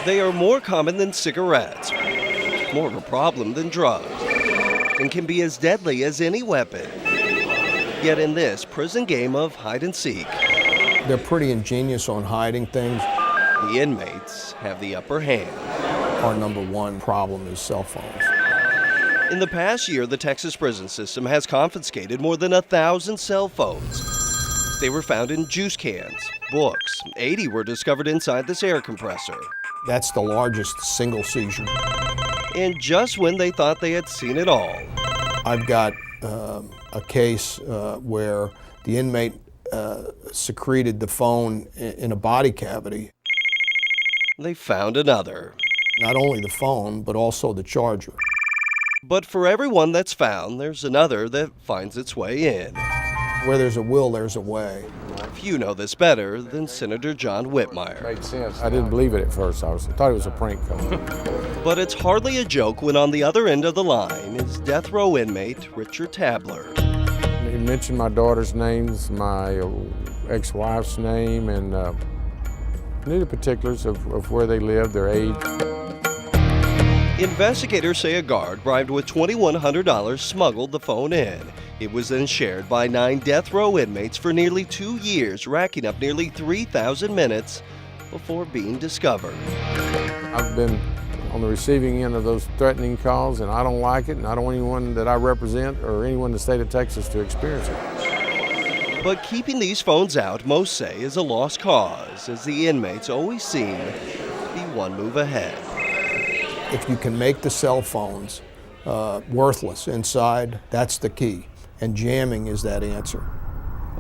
They are more common than cigarettes, more of a problem than drugs, and can be as deadly as any weapon. Yet in this prison game of hide and seek, They're pretty ingenious on hiding things. the inmates have the upper hand. Our number one problem is cell phones. In the past year, the Texas prison system has confiscated more than 1,000 cell phones. They were found in juice cans, books. 80 were discovered inside this air compressor. That's the largest single seizure. And just when they thought they had seen it all, I've got a case where the inmate secreted the phone in a body cavity. they found another. Not only the phone, but also the charger. But for everyone that's found, there's another that finds its way in. Where there's a will, there's a way. Few know this better than Senator John Whitmire. Made sense. I didn't believe it at first. I thought it was a prank call. But it's hardly a joke when on the other end of the line is death row inmate Richard Tabler. He mentioned my daughter's names, my ex-wife's name, and knew the particulars of where they lived, their age. Investigators say a guard bribed with $2,100 smuggled the phone in. It was then shared by 9 death row inmates for nearly 2 years, racking up nearly 3,000 minutes before being discovered. I've been on the receiving end of those threatening calls, and I don't like it, and I don't want anyone that I represent or anyone in the state of Texas to experience it. But keeping these phones out, most say, is a lost cause, as the inmates always seem to be one move ahead. If you can make the cell phones worthless inside, that's the key. And jamming is that answer.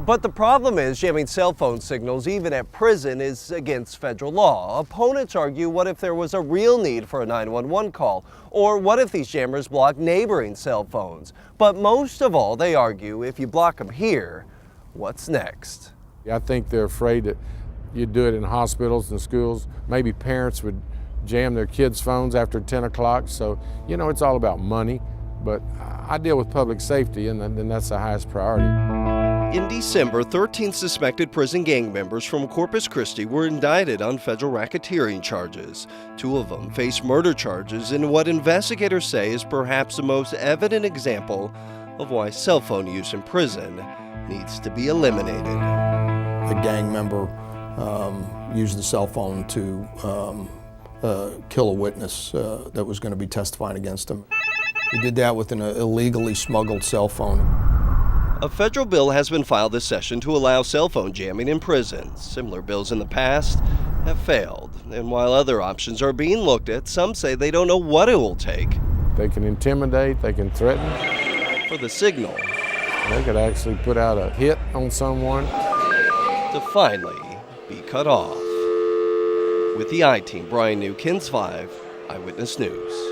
But the problem is jamming cell phone signals, even at prison, is against federal law. Opponents argue, what if there was a real need for a 911 call? Or what if these jammers block neighboring cell phones? But most of all, they argue, if you block them here, what's next? I think they're afraid that you'd do it in hospitals and schools. Maybe parents would jam their kids' phones after 10 o'clock. So, you know, it's all about money. But I deal with public safety, and then that's the highest priority. In December, 13 suspected prison gang members from Corpus Christi were indicted on federal racketeering charges. 2 of them face murder charges in what investigators say is perhaps the most evident example of why cell phone use in prison needs to be eliminated. A gang member used the cell phone to kill a witness that was going to be testifying against him. He did that with an illegally smuggled cell phone. A federal bill has been filed this session to allow cell phone jamming in prisons. Similar bills in the past have failed. And while other options are being looked at, some say they don't know what it will take. They can intimidate, they can threaten. For the signal They could actually put out a hit on someone. to finally be cut off. With the I-Team, Brian New, KENS 5 Eyewitness News.